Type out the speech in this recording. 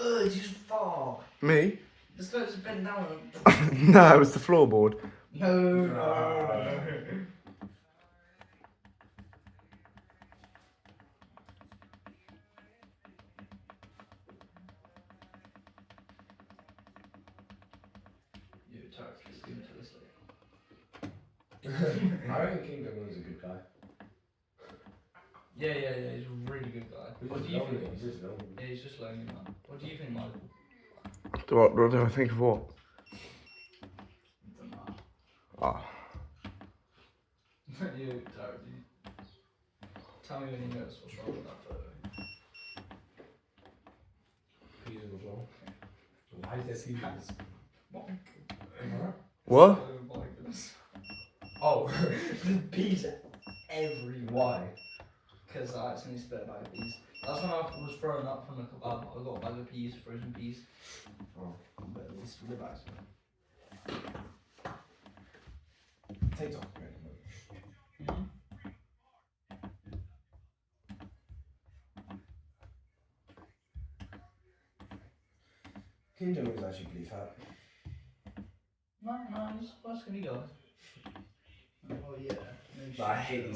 Did you just fart? Me? This guy just bent down. No, it was the floorboard. No. You Tarek, just give it to this lady. I reckon King Jong-un's a good guy. Yeah, he's a really good guy. What do you think? He's just lonely. Yeah, he's just lonely, man. What do you think, Michael? What do I think of what? Don't know. Ah. You, Tarek, tell me when you notice what's wrong with that photo. Peas on the floor. Why is there seasons? What? What? Oh my goodness. Oh, There's peas everywhere. why? Because I accidentally spit a bag of peas. That's when I was throwing up from the kebab. I got a bag of peas, frozen peas. Oh. But at least with the bags. TikTok. Mm-hmm. King Jong-un's actually pretty fat. No, he's a skinny guy. Oh yeah. But I hate these